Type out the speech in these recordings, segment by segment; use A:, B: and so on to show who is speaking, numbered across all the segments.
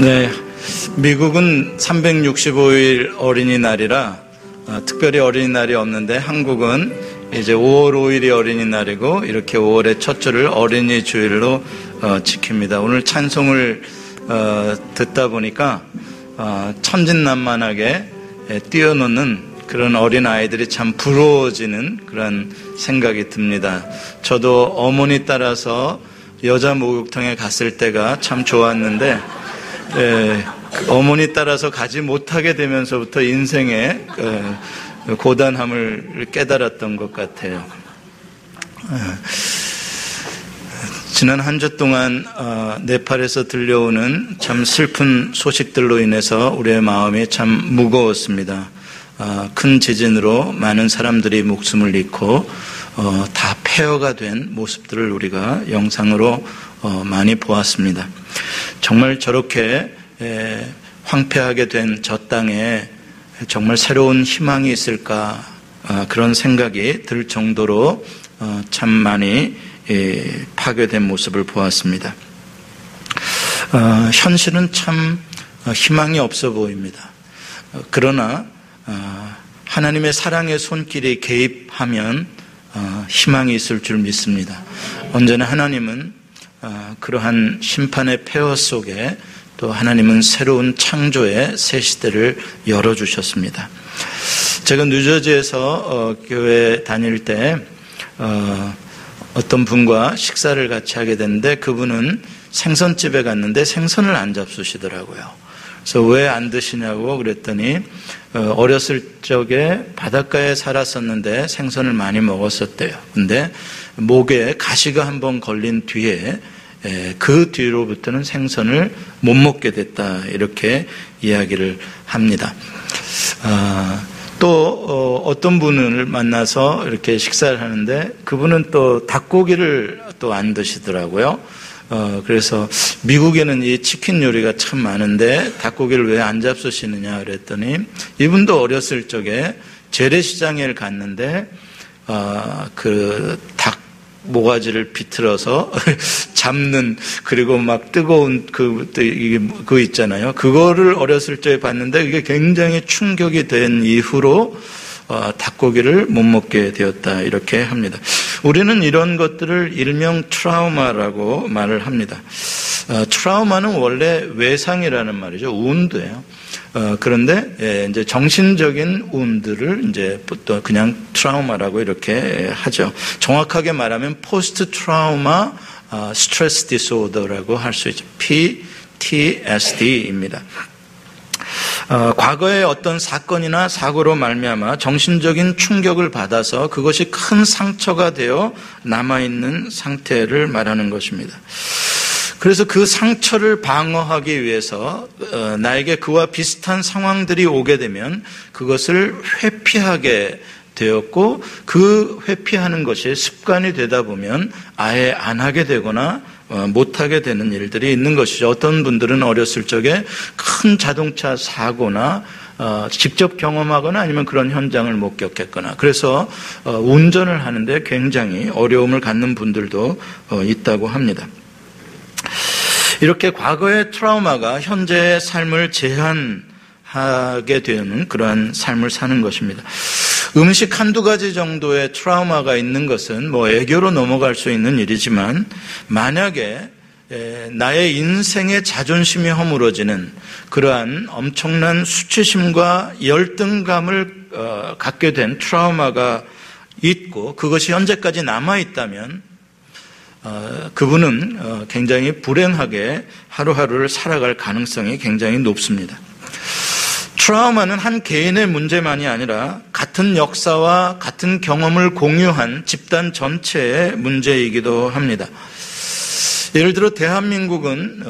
A: 네, 미국은 365일 어린이날이라 특별히 어린이날이 없는데 한국은 이제 5월 5일이 어린이날이고 이렇게 5월의 첫 주를 어린이 주일로 지킵니다. 오늘 찬송을 듣다 보니까 천진난만하게 뛰어노는 그런 어린 아이들이 참 부러워지는 그런 생각이 듭니다. 저도 어머니 따라서 여자 목욕탕에 갔을 때가 참 좋았는데 어머니 따라서 가지 못하게 되면서부터 인생의 고단함을 깨달았던 것 같아요. 지난 한 주 동안 네팔에서 들려오는 참 슬픈 소식들로 인해서 우리의 마음이 참 무거웠습니다. 큰 지진으로 많은 사람들이 목숨을 잃고 다 폐허가 된 모습들을 우리가 영상으로 많이 보았습니다. 정말 저렇게 황폐하게 된 저 땅에 정말 새로운 희망이 있을까 그런 생각이 들 정도로 참 많이 파괴된 모습을 보았습니다. 현실은 참 희망이 없어 보입니다. 그러나 하나님의 사랑의 손길이 개입하면 희망이 있을 줄 믿습니다. 언제나 하나님은 그러한 심판의 폐허 속에 또 하나님은 새로운 창조의 새 시대를 열어주셨습니다. 제가 뉴저지에서 교회 다닐 때 어떤 분과 식사를 같이 하게 됐는데 그분은 생선집에 갔는데 생선을 안 잡수시더라고요. 그래서 왜 안 드시냐고 그랬더니 어렸을 적에 바닷가에 살았었는데 생선을 많이 먹었었대요. 근데 목에 가시가 한번 걸린 뒤에 그 뒤로부터는 생선을 못 먹게 됐다 이렇게 이야기를 합니다. 또 어떤 분을 만나서 이렇게 식사를 하는데 그분은 또 닭고기를 또 안 드시더라고요. 그래서 미국에는 이 치킨 요리가 참 많은데 닭고기를 왜 안 잡수시느냐 그랬더니 이분도 어렸을 적에 재래시장에 갔는데 그 닭 모가지를 비틀어서 잡는 그리고 막 뜨거운 그거 있잖아요. 그거를 어렸을 적에 봤는데 그게 굉장히 충격이 된 이후로 닭고기를 못 먹게 되었다 이렇게 합니다. 우리는 이런 것들을 일명 트라우마라고 말을 합니다. 트라우마는 원래 외상이라는 말이죠. 우운드예요. 그런데 이제 정신적인 우운드를 이제 또 그냥 트라우마라고 이렇게 하죠. 정확하게 말하면 포스트 트라우마 스트레스 디소더라고 할 수 있죠. PTSD입니다. 과거의 어떤 사건이나 사고로 말미암아 정신적인 충격을 받아서 그것이 큰 상처가 되어 남아있는 상태를 말하는 것입니다. 그래서 그 상처를 방어하기 위해서 나에게 그와 비슷한 상황들이 오게 되면 그것을 회피하게 되었고 그 회피하는 것이 습관이 되다 보면 아예 안 하게 되거나 못하게 되는 일들이 있는 것이죠. 어떤 분들은 어렸을 적에 큰 자동차 사고나 직접 경험하거나 아니면 그런 현장을 목격했거나 그래서 운전을 하는데 굉장히 어려움을 갖는 분들도 있다고 합니다. 이렇게 과거의 트라우마가 현재의 삶을 제한하게 되는 그러한 삶을 사는 것입니다. 음식 한두 가지 정도의 트라우마가 있는 것은 애교로 넘어갈 수 있는 일이지만 만약에 나의 인생의 자존심이 허물어지는 그러한 엄청난 수치심과 열등감을 갖게 된 트라우마가 있고 그것이 현재까지 남아있다면 그분은 굉장히 불행하게 하루하루를 살아갈 가능성이 굉장히 높습니다. 트라우마는 한 개인의 문제만이 아니라 같은 역사와 같은 경험을 공유한 집단 전체의 문제이기도 합니다. 예를 들어 대한민국은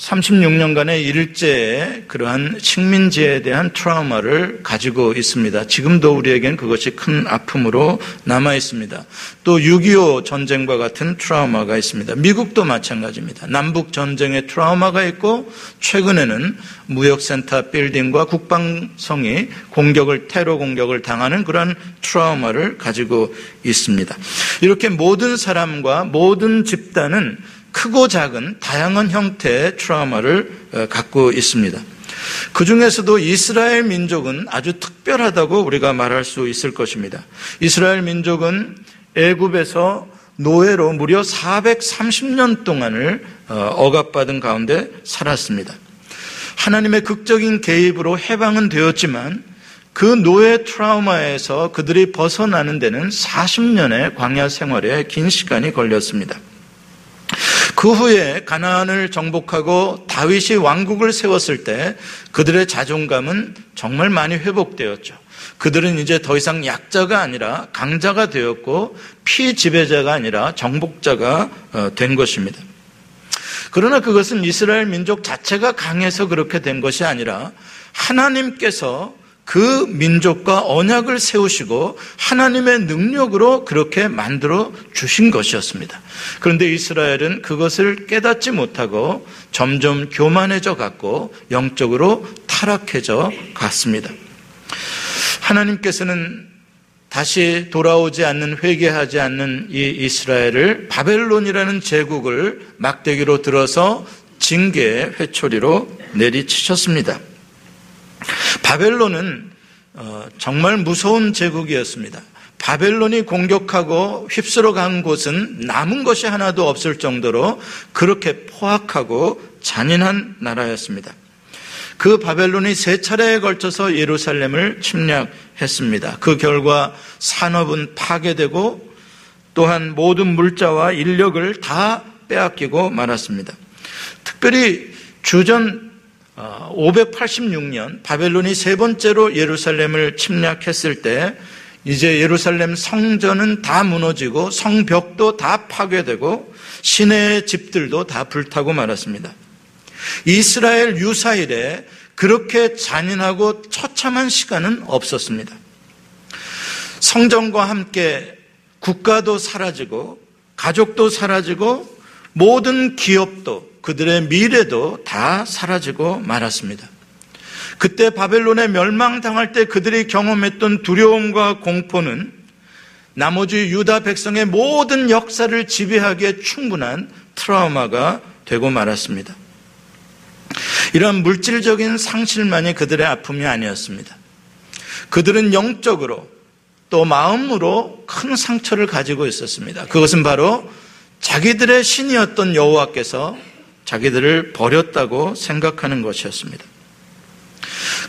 A: 36년간의 일제의 그러한 식민지에 대한 트라우마를 가지고 있습니다. 지금도 우리에겐 그것이 큰 아픔으로 남아 있습니다. 또 6.25 전쟁과 같은 트라우마가 있습니다. 미국도 마찬가지입니다. 남북 전쟁의 트라우마가 있고 최근에는 무역센터 빌딩과 국방성이 테러 공격을 당하는 그런 트라우마를 가지고 있습니다. 이렇게 모든 사람과 모든 집단은 크고 작은 다양한 형태의 트라우마를 갖고 있습니다. 그 중에서도 이스라엘 민족은 아주 특별하다고 우리가 말할 수 있을 것입니다. 이스라엘 민족은 애굽에서 노예로 무려 430년 동안을 억압받은 가운데 살았습니다. 하나님의 극적인 개입으로 해방은 되었지만 그 노예 트라우마에서 그들이 벗어나는 데는 40년의 광야 생활에 긴 시간이 걸렸습니다. 그 후에 가나안을 정복하고 다윗이 왕국을 세웠을 때 그들의 자존감은 정말 많이 회복되었죠. 그들은 이제 더 이상 약자가 아니라 강자가 되었고 피지배자가 아니라 정복자가 된 것입니다. 그러나 그것은 이스라엘 민족 자체가 강해서 그렇게 된 것이 아니라 하나님께서 그 민족과 언약을 세우시고 하나님의 능력으로 그렇게 만들어 주신 것이었습니다. 그런데 이스라엘은 그것을 깨닫지 못하고 점점 교만해져 갔고 영적으로 타락해져 갔습니다. 하나님께서는 다시 돌아오지 않는, 회개하지 않는 이 이스라엘을 바벨론이라는 제국을 막대기로 들어서 징계의 회초리로 내리치셨습니다. 바벨론은 정말 무서운 제국이었습니다. 바벨론이 공격하고 휩쓸어 간 곳은 남은 것이 하나도 없을 정도로 그렇게 포악하고 잔인한 나라였습니다. 그 바벨론이 3차례에 걸쳐서 예루살렘을 침략했습니다. 그 결과 산업은 파괴되고 또한 모든 물자와 인력을 다 빼앗기고 말았습니다. 특별히 주전 586년 바벨론이 3번째로 예루살렘을 침략했을 때 이제 예루살렘 성전은 다 무너지고 성벽도 다 파괴되고 시내의 집들도 다 불타고 말았습니다. 이스라엘 유사일에 그렇게 잔인하고 처참한 시간은 없었습니다. 성전과 함께 국가도 사라지고 가족도 사라지고 모든 기업도 그들의 미래도 다 사라지고 말았습니다. 그때 바벨론에 멸망당할 때 그들이 경험했던 두려움과 공포는 나머지 유다 백성의 모든 역사를 지배하기에 충분한 트라우마가 되고 말았습니다. 이러한 물질적인 상실만이 그들의 아픔이 아니었습니다. 그들은 영적으로 또 마음으로 큰 상처를 가지고 있었습니다. 그것은 바로 자기들의 신이었던 여호와께서 자기들을 버렸다고 생각하는 것이었습니다.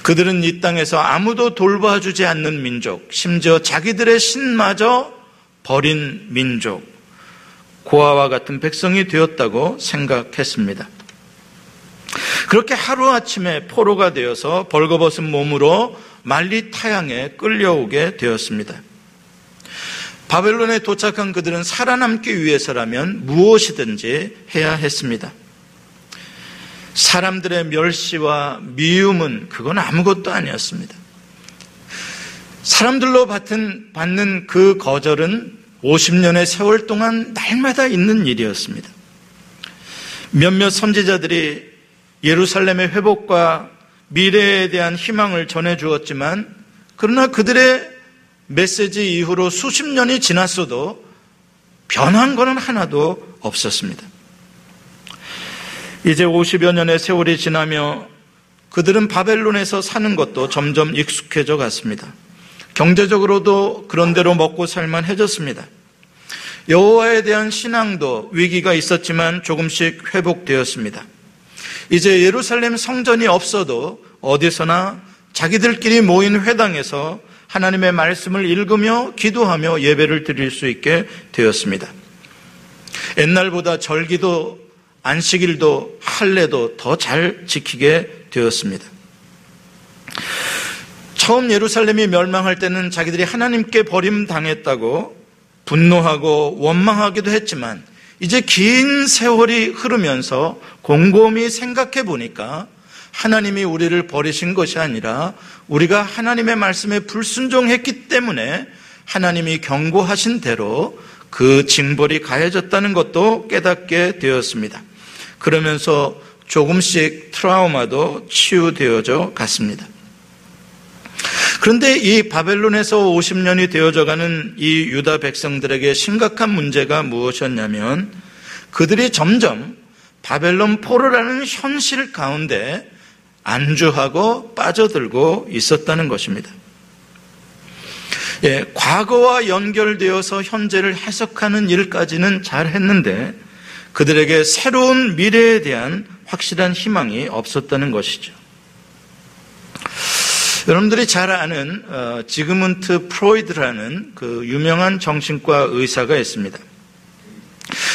A: 그들은 이 땅에서 아무도 돌봐주지 않는 민족, 심지어 자기들의 신마저 버린 민족, 고아와 같은 백성이 되었다고 생각했습니다. 그렇게 하루아침에 포로가 되어서 벌거벗은 몸으로 만리타양에 끌려오게 되었습니다. 바벨론에 도착한 그들은 살아남기 위해서라면 무엇이든지 해야 했습니다. 사람들의 멸시와 미움은 그건 아무것도 아니었습니다. 사람들로 받는 그 거절은 50년의 세월 동안 날마다 있는 일이었습니다. 몇몇 선지자들이 예루살렘의 회복과 미래에 대한 희망을 전해주었지만 그러나 그들의 메시지 이후로 수십 년이 지났어도 변한 것은 하나도 없었습니다. 이제 50여 년의 세월이 지나며 그들은 바벨론에서 사는 것도 점점 익숙해져 갔습니다. 경제적으로도 그런대로 먹고 살만해졌습니다. 여호와에 대한 신앙도 위기가 있었지만 조금씩 회복되었습니다. 이제 예루살렘 성전이 없어도 어디서나 자기들끼리 모인 회당에서 하나님의 말씀을 읽으며 기도하며 예배를 드릴 수 있게 되었습니다. 옛날보다 절기도 안식일도 할례도 더 잘 지키게 되었습니다. 처음 예루살렘이 멸망할 때는 자기들이 하나님께 버림당했다고 분노하고 원망하기도 했지만 이제 긴 세월이 흐르면서 곰곰이 생각해 보니까 하나님이 우리를 버리신 것이 아니라 우리가 하나님의 말씀에 불순종했기 때문에 하나님이 경고하신 대로 그 징벌이 가해졌다는 것도 깨닫게 되었습니다. 그러면서 조금씩 트라우마도 치유되어져 갔습니다. 그런데 이 바벨론에서 50년이 되어져 가는 이 유다 백성들에게 심각한 문제가 무엇이었냐면 그들이 점점 바벨론 포로라는 현실 가운데 안주하고 빠져들고 있었다는 것입니다. 과거와 연결되어서 현재를 해석하는 일까지는 잘 했는데 그들에게 새로운 미래에 대한 확실한 희망이 없었다는 것이죠. 여러분들이 잘 아는 지그문트 프로이드라는 그 유명한 정신과 의사가 있습니다.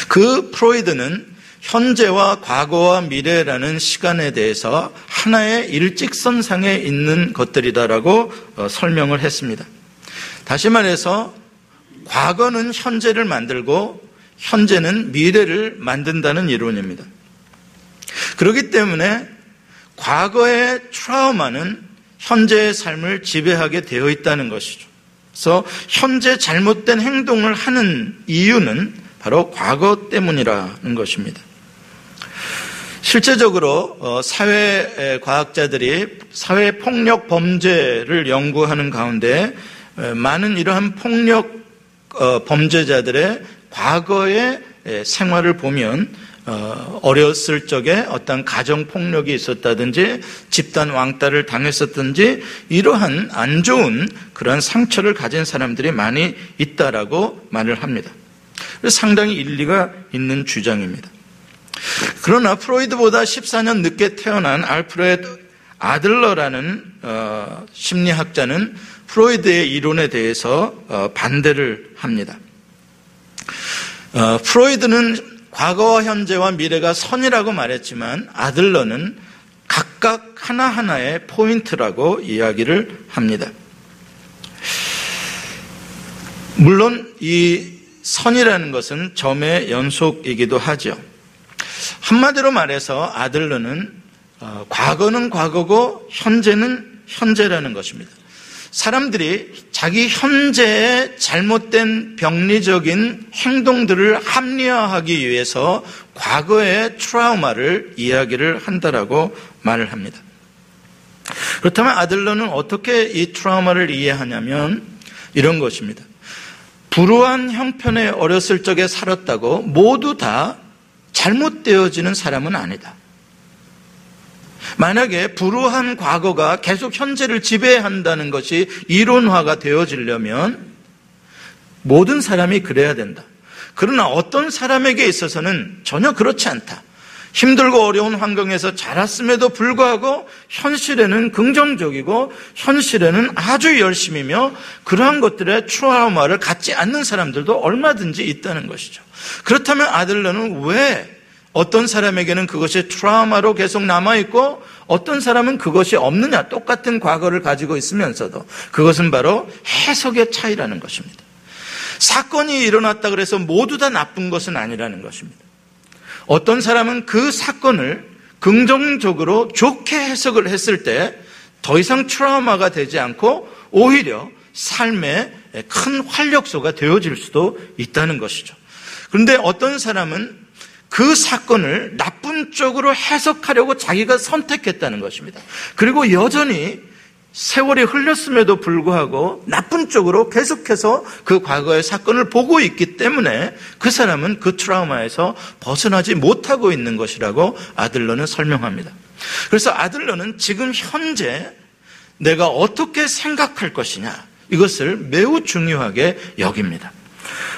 A: 그 프로이드는 현재와 과거와 미래라는 시간에 대해서 하나의 일직선상에 있는 것들이다라고 설명을 했습니다. 다시 말해서 과거는 현재를 만들고 현재는 미래를 만든다는 이론입니다. 그렇기 때문에 과거의 트라우마는 현재의 삶을 지배하게 되어 있다는 것이죠. 그래서 현재 잘못된 행동을 하는 이유는 바로 과거 때문이라는 것입니다. 실제적으로 사회과학자들이 사회폭력 범죄를 연구하는 가운데 많은 이러한 폭력 범죄자들의 과거의 생활을 보면 어렸을 적에 어떤 가정폭력이 있었다든지 집단 왕따를 당했었든지 이러한 안 좋은 그런 상처를 가진 사람들이 많이 있다라고 말을 합니다. 그래서 상당히 일리가 있는 주장입니다. 그러나 프로이드보다 14년 늦게 태어난 알프레드 아들러라는 심리학자는 프로이드의 이론에 대해서 반대를 합니다. 프로이드는 과거와 현재와 미래가 선이라고 말했지만 아들러는 각각 하나하나의 포인트라고 이야기를 합니다. 물론 이 선이라는 것은 점의 연속이기도 하죠. 한마디로 말해서 아들러는 과거는 과거고 현재는 현재라는 것입니다. 사람들이 자기 현재의 잘못된 병리적인 행동들을 합리화하기 위해서 과거의 트라우마를 이야기를 한다라고 말을 합니다. 그렇다면 아들러는 어떻게 이 트라우마를 이해하냐면 이런 것입니다. 불우한 형편에 어렸을 적에 살았다고 모두 다 잘못되어지는 사람은 아니다. 만약에 불우한 과거가 계속 현재를 지배한다는 것이 이론화가 되어지려면 모든 사람이 그래야 된다. 그러나 어떤 사람에게 있어서는 전혀 그렇지 않다. 힘들고 어려운 환경에서 자랐음에도 불구하고 현실에는 긍정적이고 현실에는 아주 열심이며 그러한 것들의 트라우마를 갖지 않는 사람들도 얼마든지 있다는 것이죠. 그렇다면 아들러는 왜 어떤 사람에게는 그것이 트라우마로 계속 남아있고 어떤 사람은 그것이 없느냐, 똑같은 과거를 가지고 있으면서도 그것은 바로 해석의 차이라는 것입니다. 사건이 일어났다 그래서 모두 다 나쁜 것은 아니라는 것입니다. 어떤 사람은 그 사건을 긍정적으로 좋게 해석을 했을 때 더 이상 트라우마가 되지 않고 오히려 삶의 큰 활력소가 되어질 수도 있다는 것이죠. 그런데 어떤 사람은 그 사건을 나쁜 쪽으로 해석하려고 자기가 선택했다는 것입니다. 그리고 여전히 세월이 흘렀음에도 불구하고 나쁜 쪽으로 계속해서 그 과거의 사건을 보고 있기 때문에 그 사람은 그 트라우마에서 벗어나지 못하고 있는 것이라고 아들러는 설명합니다. 그래서 아들러는 지금 현재 내가 어떻게 생각할 것이냐, 이것을 매우 중요하게 여깁니다.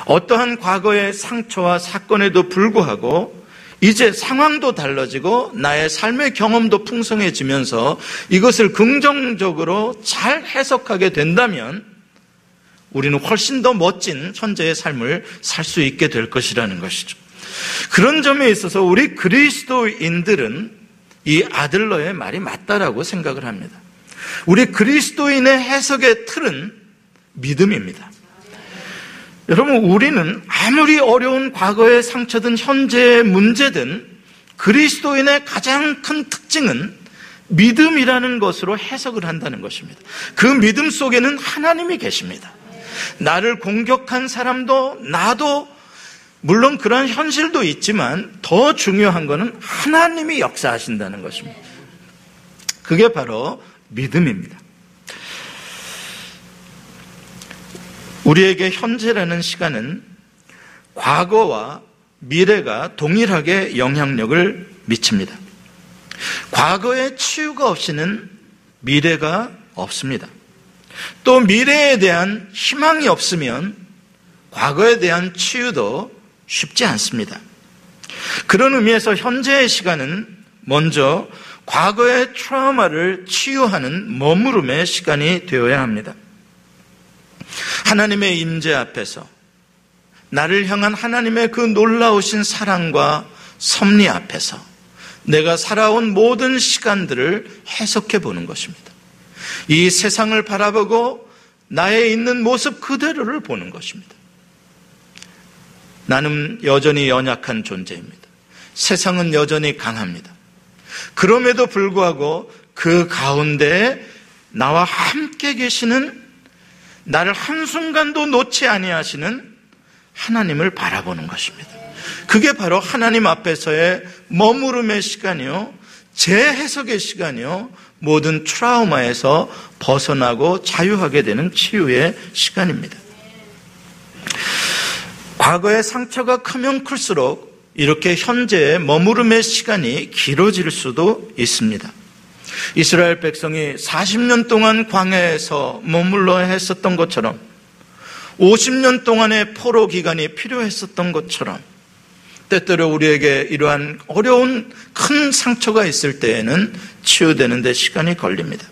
A: 어떠한 과거의 상처와 사건에도 불구하고 이제 상황도 달라지고 나의 삶의 경험도 풍성해지면서 이것을 긍정적으로 잘 해석하게 된다면 우리는 훨씬 더 멋진 현재의 삶을 살 수 있게 될 것이라는 것이죠. 그런 점에 있어서 우리 그리스도인들은 이 아들러의 말이 맞다라고 생각을 합니다. 우리 그리스도인의 해석의 틀은 믿음입니다. 여러분, 우리는 아무리 어려운 과거의 상처든 현재의 문제든 그리스도인의 가장 큰 특징은 믿음이라는 것으로 해석을 한다는 것입니다. 그 믿음 속에는 하나님이 계십니다. 나를 공격한 사람도 나도 물론 그런 현실도 있지만 더 중요한 것은 하나님이 역사하신다는 것입니다. 그게 바로 믿음입니다. 우리에게 현재라는 시간은 과거와 미래가 동일하게 영향력을 미칩니다. 과거의 치유가 없이는 미래가 없습니다. 또 미래에 대한 희망이 없으면 과거에 대한 치유도 쉽지 않습니다. 그런 의미에서 현재의 시간은 먼저 과거의 트라우마를 치유하는 머무름의 시간이 되어야 합니다. 하나님의 임재 앞에서 나를 향한 하나님의 그 놀라우신 사랑과 섭리 앞에서 내가 살아온 모든 시간들을 해석해 보는 것입니다. 이 세상을 바라보고 나의 있는 모습 그대로를 보는 것입니다. 나는 여전히 연약한 존재입니다. 세상은 여전히 강합니다. 그럼에도 불구하고 그 가운데에 나와 함께 계시는, 나를 한순간도 놓지 아니하시는 하나님을 바라보는 것입니다. 그게 바로 하나님 앞에서의 머무름의 시간이요, 재해석의 시간이요, 모든 트라우마에서 벗어나고 자유하게 되는 치유의 시간입니다. 과거의 상처가 크면 클수록 이렇게 현재의 머무름의 시간이 길어질 수도 있습니다. 이스라엘 백성이 40년 동안 광야에서 머물러 했었던 것처럼 50년 동안의 포로 기간이 필요했었던 것처럼 때때로 우리에게 이러한 어려운 큰 상처가 있을 때에는 치유되는 데 시간이 걸립니다.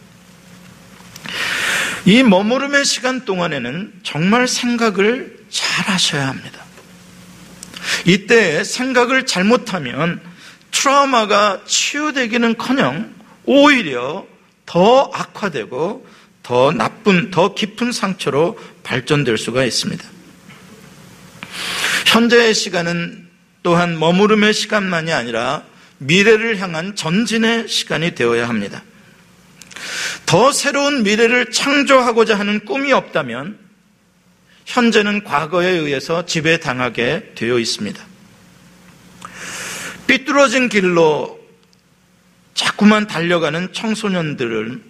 A: 이 머무름의 시간 동안에는 정말 생각을 잘 하셔야 합니다. 이때 생각을 잘못하면 트라우마가 치유되기는커녕 오히려 더 악화되고 더 나쁜, 더 깊은 상처로 발전될 수가 있습니다. 현재의 시간은 또한 머무름의 시간만이 아니라 미래를 향한 전진의 시간이 되어야 합니다. 더 새로운 미래를 창조하고자 하는 꿈이 없다면 현재는 과거에 의해서 지배당하게 되어 있습니다. 삐뚤어진 길로 자꾸만 달려가는 청소년들은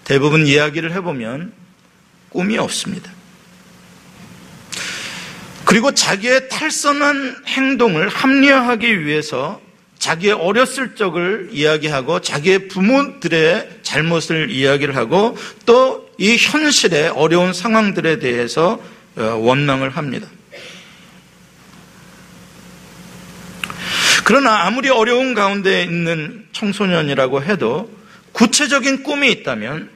A: 대부분 이야기를 해보면 꿈이 없습니다. 그리고 자기의 탈선한 행동을 합리화하기 위해서 자기의 어렸을 적을 이야기하고 자기의 부모들의 잘못을 이야기를 하고 또 이 현실의 어려운 상황들에 대해서 원망을 합니다. 그러나 아무리 어려운 가운데 있는 청소년이라고 해도 구체적인 꿈이 있다면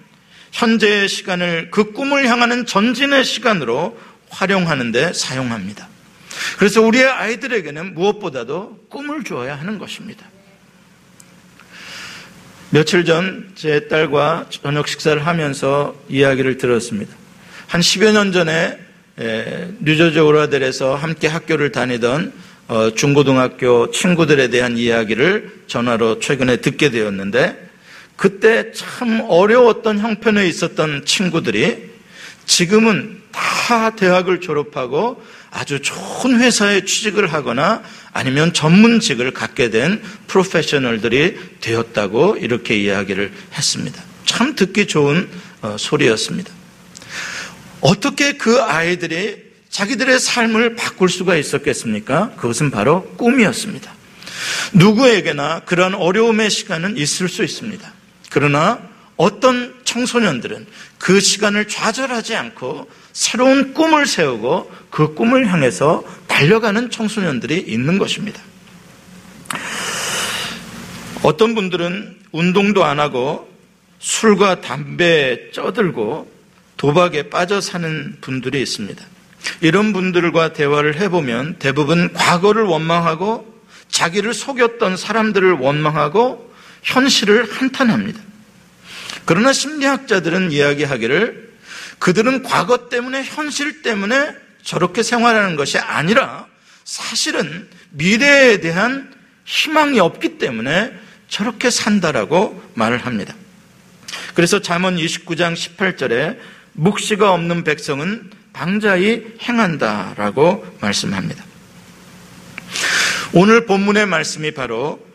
A: 현재의 시간을 그 꿈을 향하는 전진의 시간으로 활용하는 데 사용합니다. 그래서 우리의 아이들에게는 무엇보다도 꿈을 주어야 하는 것입니다. 며칠 전 제 딸과 저녁 식사를 하면서 이야기를 들었습니다. 한 10여 년 전에 뉴저지 오라델에서 함께 학교를 다니던 중고등학교 친구들에 대한 이야기를 전화로 최근에 듣게 되었는데, 그때 참 어려웠던 형편에 있었던 친구들이 지금은 다 대학을 졸업하고 아주 좋은 회사에 취직을 하거나 아니면 전문직을 갖게 된 프로페셔널들이 되었다고 이렇게 이야기를 했습니다. 참 듣기 좋은 소리였습니다. 어떻게 그 아이들이 자기들의 삶을 바꿀 수가 있었겠습니까? 그것은 바로 꿈이었습니다. 누구에게나 그런 어려움의 시간은 있을 수 있습니다. 그러나 어떤 청소년들은 그 시간을 좌절하지 않고 새로운 꿈을 세우고 그 꿈을 향해서 달려가는 청소년들이 있는 것입니다. 어떤 분들은 운동도 안 하고 술과 담배에 쩌들고 도박에 빠져 사는 분들이 있습니다. 이런 분들과 대화를 해보면 대부분 과거를 원망하고 자기를 속였던 사람들을 원망하고 현실을 한탄합니다. 그러나 심리학자들은 이야기하기를 그들은 과거 때문에 현실 때문에 저렇게 생활하는 것이 아니라 사실은 미래에 대한 희망이 없기 때문에 저렇게 산다라고 말을 합니다. 그래서 잠언 29장 18절에 묵시가 없는 백성은 방자히 행한다라고 말씀합니다. 오늘 본문의 말씀이 바로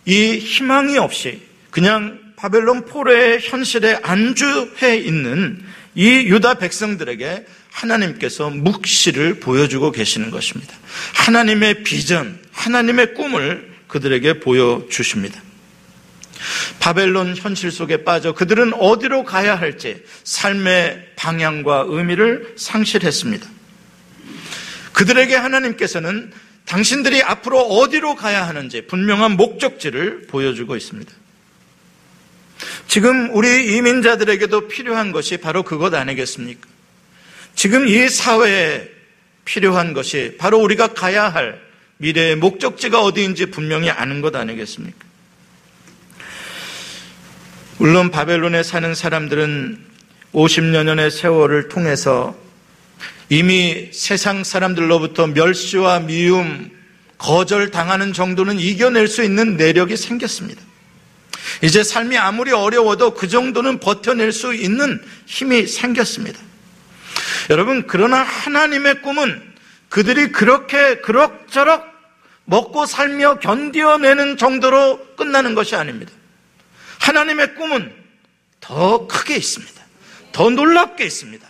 A: 이 희망이 없이 그냥 바벨론 포로의 현실에 안주해 있는 이 유다 백성들에게 하나님께서 묵시를 보여주고 계시는 것입니다. 하나님의 비전, 하나님의 꿈을 그들에게 보여주십니다. 바벨론 현실 속에 빠져 그들은 어디로 가야 할지 삶의 방향과 의미를 상실했습니다. 그들에게 하나님께서는 당신들이 앞으로 어디로 가야 하는지 분명한 목적지를 보여주고 있습니다. 지금 우리 이민자들에게도 필요한 것이 바로 그것 아니겠습니까? 지금 이 사회에 필요한 것이 바로 우리가 가야 할 미래의 목적지가 어디인지 분명히 아는 것 아니겠습니까? 물론 바벨론에 사는 사람들은 50여 년의 세월을 통해서 이미 세상 사람들로부터 멸시와 미움, 거절당하는 정도는 이겨낼 수 있는 내력이 생겼습니다. 이제 삶이 아무리 어려워도 그 정도는 버텨낼 수 있는 힘이 생겼습니다. 여러분, 그러나 하나님의 꿈은 그들이 그렇게 그럭저럭 먹고 살며 견뎌내는 정도로 끝나는 것이 아닙니다. 하나님의 꿈은 더 크게 있습니다. 더 놀랍게 있습니다.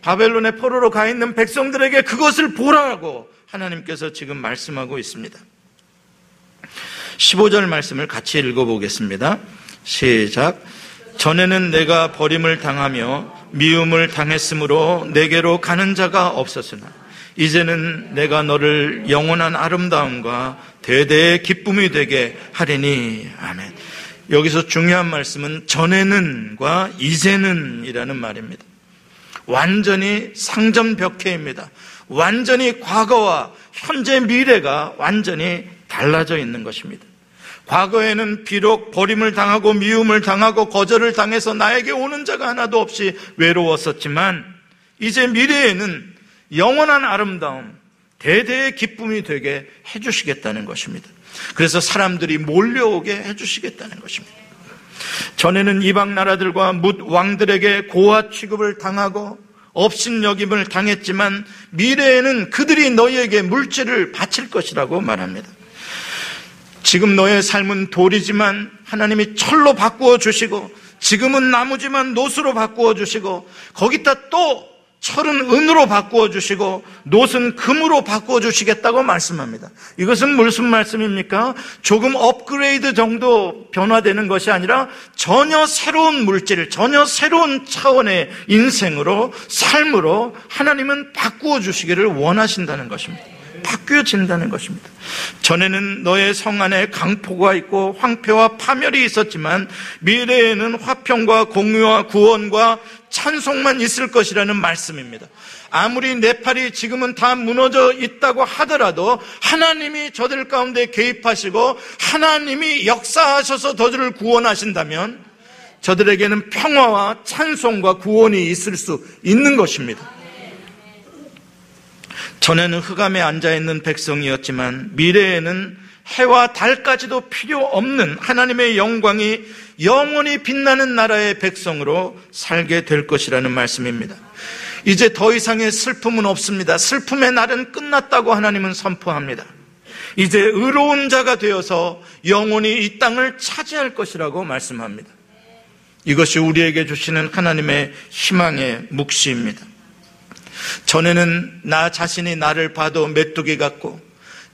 A: 바벨론의 포로로 가 있는 백성들에게 그것을 보라고 하나님께서 지금 말씀하고 있습니다. 15절 말씀을 같이 읽어보겠습니다. 시작. 전에는 내가 버림을 당하며 미움을 당했으므로 내게로 가는 자가 없었으나 이제는 내가 너를 영원한 아름다움과 대대의 기쁨이 되게 하리니. 아멘. 여기서 중요한 말씀은 전에는과 이제는 이라는 말입니다. 완전히 상전벽해입니다. 완전히 과거와 현재 미래가 완전히 달라져 있는 것입니다. 과거에는 비록 버림을 당하고 미움을 당하고 거절을 당해서 나에게 오는 자가 하나도 없이 외로웠었지만 이제 미래에는 영원한 아름다움, 대대의 기쁨이 되게 해주시겠다는 것입니다. 그래서 사람들이 몰려오게 해주시겠다는 것입니다. 전에는 이방 나라들과 뭇 왕들에게 고아 취급을 당하고 업신여김을 당했지만 미래에는 그들이 너희에게 물질을 바칠 것이라고 말합니다. 지금 너의 삶은 돌이지만 하나님이 철로 바꾸어 주시고, 지금은 나무지만 노수로 바꾸어 주시고, 거기다 또 철은 은으로 바꾸어 주시고 놋은 금으로 바꾸어 주시겠다고 말씀합니다. 이것은 무슨 말씀입니까? 조금 업그레이드 정도 변화되는 것이 아니라 전혀 새로운 물질, 전혀 새로운 차원의 인생으로, 삶으로 하나님은 바꾸어 주시기를 원하신다는 것입니다. 바뀌어진다는 것입니다. 전에는 너의 성 안에 강포가 있고 황폐와 파멸이 있었지만 미래에는 화평과 공유와 구원과 찬송만 있을 것이라는 말씀입니다. 아무리 네팔이 지금은 다 무너져 있다고 하더라도 하나님이 저들 가운데 개입하시고 하나님이 역사하셔서 저들을 구원하신다면 저들에게는 평화와 찬송과 구원이 있을 수 있는 것입니다. 전에는 흑암에 앉아있는 백성이었지만 미래에는 해와 달까지도 필요 없는 하나님의 영광이 영원히 빛나는 나라의 백성으로 살게 될 것이라는 말씀입니다. 이제 더 이상의 슬픔은 없습니다. 슬픔의 날은 끝났다고 하나님은 선포합니다. 이제 의로운 자가 되어서 영원히 이 땅을 차지할 것이라고 말씀합니다. 이것이 우리에게 주시는 하나님의 희망의 묵시입니다. 전에는 나 자신이 나를 봐도 메뚜기 같고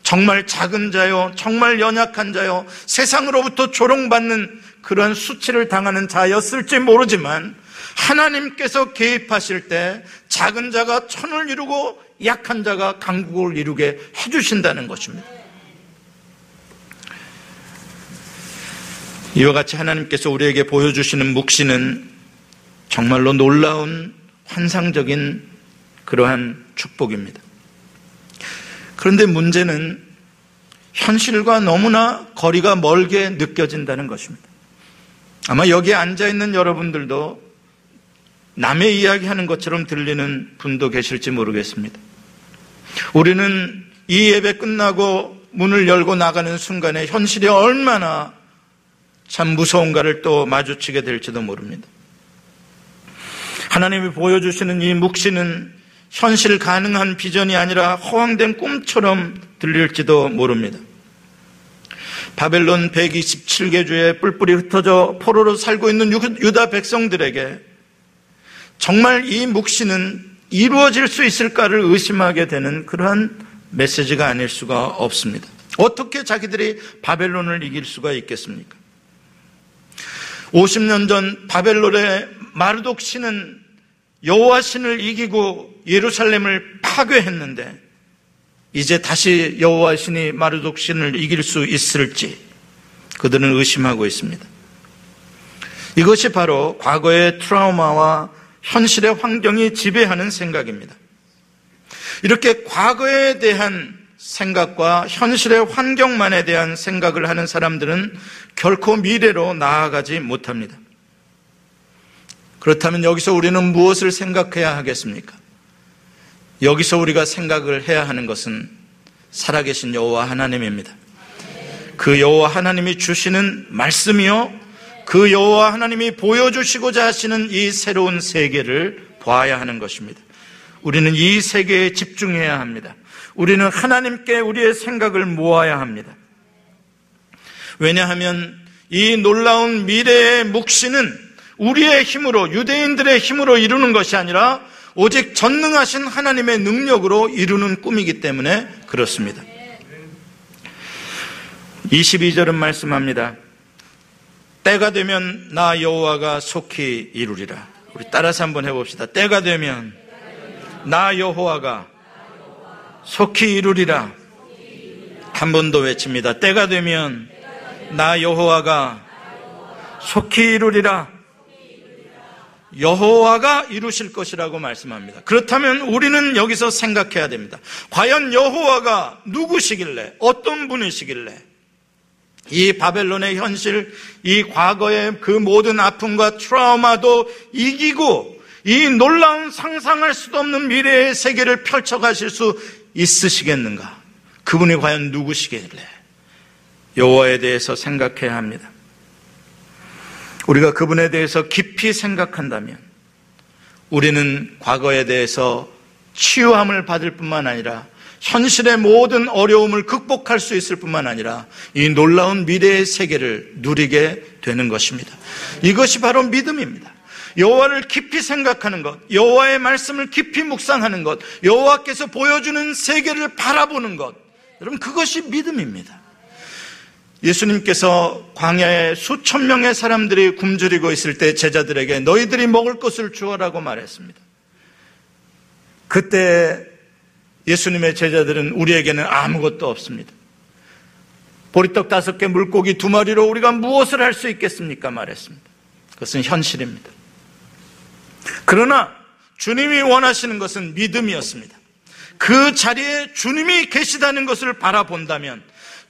A: 정말 작은 자요, 정말 연약한 자요, 세상으로부터 조롱받는 그런 수치를 당하는 자였을지 모르지만 하나님께서 개입하실 때 작은 자가 천을 이루고 약한 자가 강국을 이루게 해주신다는 것입니다. 이와 같이 하나님께서 우리에게 보여주시는 묵시는 정말로 놀라운 환상적인 그러한 축복입니다. 그런데 문제는 현실과 너무나 거리가 멀게 느껴진다는 것입니다. 아마 여기에 앉아있는 여러분들도 남의 이야기하는 것처럼 들리는 분도 계실지 모르겠습니다. 우리는 이 예배 끝나고 문을 열고 나가는 순간에 현실이 얼마나 참 무서운가를 또 마주치게 될지도 모릅니다. 하나님이 보여주시는 이 묵시는 현실 가능한 비전이 아니라 허황된 꿈처럼 들릴지도 모릅니다. 바벨론 127개 주에 뿔뿔이 흩어져 포로로 살고 있는 유다 백성들에게 정말 이 묵시는 이루어질 수 있을까를 의심하게 되는 그러한 메시지가 아닐 수가 없습니다. 어떻게 자기들이 바벨론을 이길 수가 있겠습니까? 50년 전 바벨론의 마르독 신은 여호와 신을 이기고 예루살렘을 파괴했는데 이제 다시 여호와 신이 마르독 신을 이길 수 있을지 그들은 의심하고 있습니다. 이것이 바로 과거의 트라우마와 현실의 환경이 지배하는 생각입니다. 이렇게 과거에 대한 생각과 현실의 환경만에 대한 생각을 하는 사람들은 결코 미래로 나아가지 못합니다. 그렇다면 여기서 우리는 무엇을 생각해야 하겠습니까? 여기서 우리가 생각을 해야 하는 것은 살아계신 여호와 하나님입니다. 그 여호와 하나님이 주시는 말씀이요, 그 여호와 하나님이 보여주시고자 하시는 이 새로운 세계를 봐야 하는 것입니다. 우리는 이 세계에 집중해야 합니다. 우리는 하나님께 우리의 생각을 모아야 합니다. 왜냐하면 이 놀라운 미래의 묵시는 우리의 힘으로, 유대인들의 힘으로 이루는 것이 아니라 오직 전능하신 하나님의 능력으로 이루는 꿈이기 때문에 그렇습니다. 22절은 말씀합니다. 때가 되면 나 여호와가 속히 이루리라. 우리 따라서 한번 해봅시다. 때가 되면 나 여호와가 속히 이루리라. 한 번 더 외칩니다. 때가 되면 나 여호와가 속히 이루리라. 여호와가 이루실 것이라고 말씀합니다. 그렇다면 우리는 여기서 생각해야 됩니다. 과연 여호와가 누구시길래, 어떤 분이시길래 이 바벨론의 현실, 이 과거의 그 모든 아픔과 트라우마도 이기고 이 놀라운 상상할 수도 없는 미래의 세계를 펼쳐가실 수 있으시겠는가? 그분이 과연 누구시길래? 여호와에 대해서 생각해야 합니다. 우리가 그분에 대해서 깊이 생각한다면 우리는 과거에 대해서 치유함을 받을 뿐만 아니라 현실의 모든 어려움을 극복할 수 있을 뿐만 아니라 이 놀라운 미래의 세계를 누리게 되는 것입니다. 이것이 바로 믿음입니다. 여호와를 깊이 생각하는 것, 여호와의 말씀을 깊이 묵상하는 것, 여호와께서 보여주는 세계를 바라보는 것, 여러분 그것이 믿음입니다. 예수님께서 광야에 수천 명의 사람들이 굶주리고 있을 때 제자들에게 너희들이 먹을 것을 주어라고 말했습니다. 그때 예수님의 제자들은 우리에게는 아무것도 없습니다. 보리떡 5개, 물고기 2마리로 우리가 무엇을 할 수 있겠습니까? 말했습니다. 그것은 현실입니다. 그러나 주님이 원하시는 것은 믿음이었습니다. 그 자리에 주님이 계시다는 것을 바라본다면,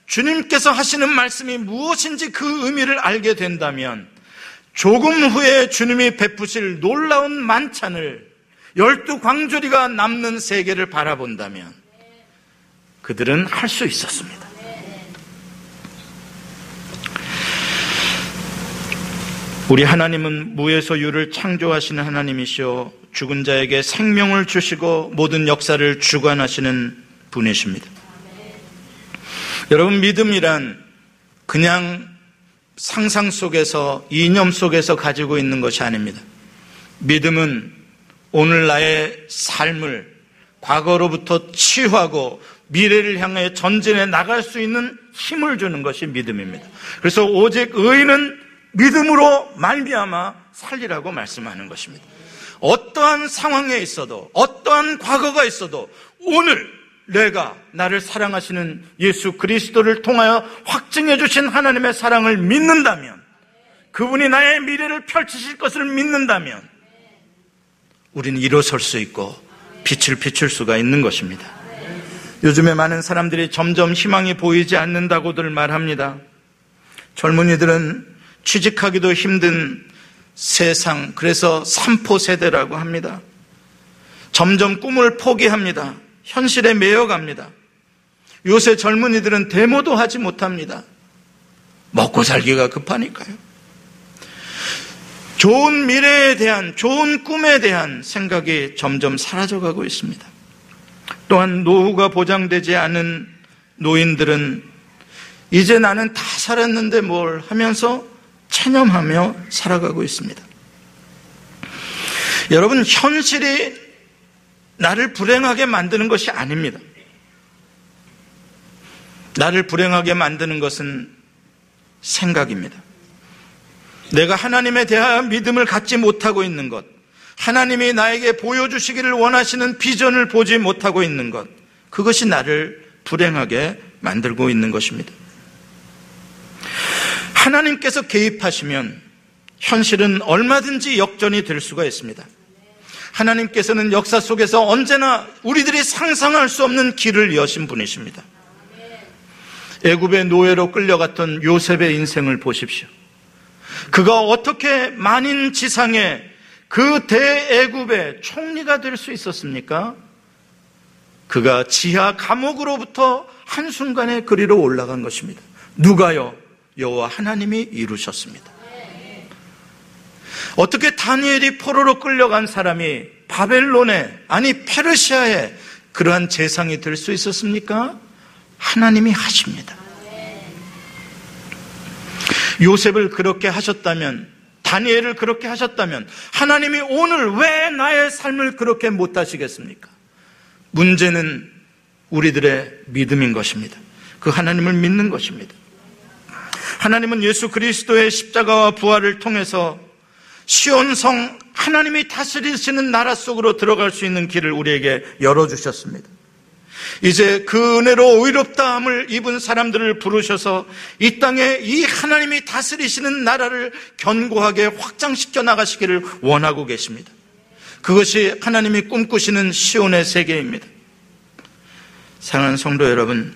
A: 주님께서 하시는 말씀이 무엇인지 그 의미를 알게 된다면 조금 후에 주님이 베푸실 놀라운 만찬을 12광주리가 남는 세계를 바라본다면 그들은 할 수 있었습니다. 우리 하나님은 무에서 유를 창조하시는 하나님이시오, 죽은 자에게 생명을 주시고 모든 역사를 주관하시는 분이십니다. 여러분, 믿음이란 그냥 상상 속에서, 이념 속에서 가지고 있는 것이 아닙니다. 믿음은 오늘 나의 삶을 과거로부터 치유하고 미래를 향해 전진해 나갈 수 있는 힘을 주는 것이 믿음입니다. 그래서 오직 의인은 믿음으로 말미암아 살리라고 말씀하는 것입니다. 어떠한 상황에 있어도, 어떠한 과거가 있어도 오늘 내가 나를 사랑하시는 예수 그리스도를 통하여 확증해 주신 하나님의 사랑을 믿는다면, 그분이 나의 미래를 펼치실 것을 믿는다면 우리는 일어설 수 있고 빛을 비출 수가 있는 것입니다. 요즘에 많은 사람들이 점점 희망이 보이지 않는다고들 말합니다. 젊은이들은 취직하기도 힘든 세상, 그래서 3포 세대라고 합니다. 점점 꿈을 포기합니다. 현실에 매여갑니다. 요새 젊은이들은 데모도 하지 못합니다. 먹고 살기가 급하니까요. 좋은 미래에 대한, 좋은 꿈에 대한 생각이 점점 사라져가고 있습니다. 또한 노후가 보장되지 않은 노인들은 이제 나는 다 살았는데 뭘 하면서 체념하며 살아가고 있습니다. 여러분, 현실이 나를 불행하게 만드는 것이 아닙니다. 나를 불행하게 만드는 것은 생각입니다. 내가 하나님에 대한 믿음을 갖지 못하고 있는 것, 하나님이 나에게 보여주시기를 원하시는 비전을 보지 못하고 있는 것, 그것이 나를 불행하게 만들고 있는 것입니다. 하나님께서 개입하시면 현실은 얼마든지 역전이 될 수가 있습니다. 하나님께서는 역사 속에서 언제나 우리들이 상상할 수 없는 길을 여신 분이십니다. 애굽의 노예로 끌려갔던 요셉의 인생을 보십시오. 그가 어떻게 만인지상의 그 대애굽의 총리가 될 수 있었습니까? 그가 지하 감옥으로부터 한순간에 그리로 올라간 것입니다. 누가요? 여호와 하나님이 이루셨습니다. 어떻게 다니엘이 포로로 끌려간 사람이 바벨론에, 아니 페르시아에 그러한 재상이 될 수 있었습니까? 하나님이 하십니다. 요셉을 그렇게 하셨다면, 다니엘을 그렇게 하셨다면 하나님이 오늘 왜 나의 삶을 그렇게 못하시겠습니까? 문제는 우리들의 믿음인 것입니다. 그 하나님을 믿는 것입니다. 하나님은 예수 그리스도의 십자가와 부활을 통해서 시온성 하나님이 다스리시는 나라 속으로 들어갈 수 있는 길을 우리에게 열어주셨습니다. 이제 그 은혜로 의롭다함을 입은 사람들을 부르셔서 이 땅에 이 하나님이 다스리시는 나라를 견고하게 확장시켜 나가시기를 원하고 계십니다. 그것이 하나님이 꿈꾸시는 시온의 세계입니다. 사랑하는 성도 여러분,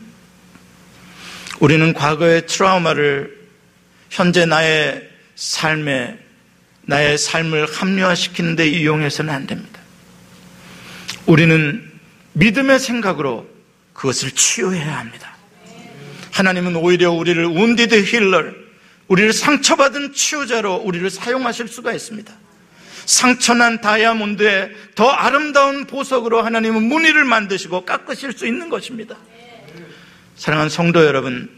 A: 우리는 과거의 트라우마를 현재 나의 삶을 합리화시키는 데 이용해서는 안 됩니다. 우리는 믿음의 생각으로 그것을 치유해야 합니다. 하나님은 오히려 우리를 wounded healer, 우리를 상처받은 치유자로 우리를 사용하실 수가 있습니다. 상처난 다이아몬드에 더 아름다운 보석으로 하나님은 무늬를 만드시고 깎으실 수 있는 것입니다. 사랑하는 성도 여러분,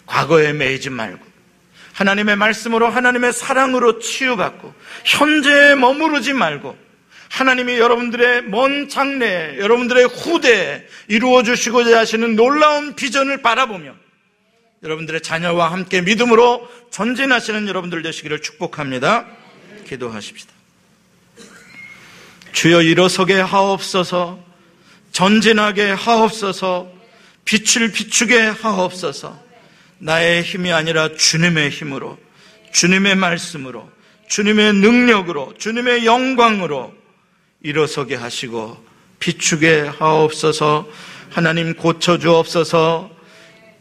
A: 과거에 매이지 말고 하나님의 말씀으로, 하나님의 사랑으로 치유받고 현재에 머무르지 말고 하나님이 여러분들의 먼 장래에, 여러분들의 후대에 이루어주시고자 하시는 놀라운 비전을 바라보며 여러분들의 자녀와 함께 믿음으로 전진하시는 여러분들 되시기를 축복합니다. 기도하십시다. 주여, 일어서게 하옵소서, 전진하게 하옵소서, 빛을 비추게 하옵소서. 나의 힘이 아니라 주님의 힘으로, 주님의 말씀으로, 주님의 능력으로, 주님의 영광으로 일어서게 하시고 비추게 하옵소서. 하나님, 고쳐주옵소서.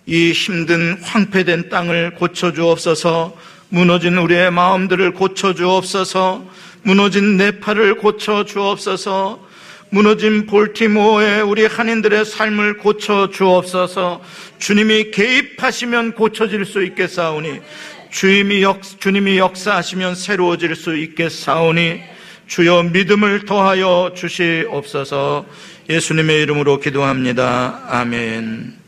A: 이 힘든 황폐된 땅을 고쳐주옵소서. 무너진 우리의 마음들을 고쳐주옵소서. 무너진 네팔을 고쳐주옵소서. 무너진 볼티모어의 우리 한인들의 삶을 고쳐주옵소서. 주님이 개입하시면 고쳐질 수 있겠사오니, 주님이 역사하시면 새로워질 수 있겠사오니, 주여 믿음을 더하여 주시옵소서. 예수님의 이름으로 기도합니다. 아멘.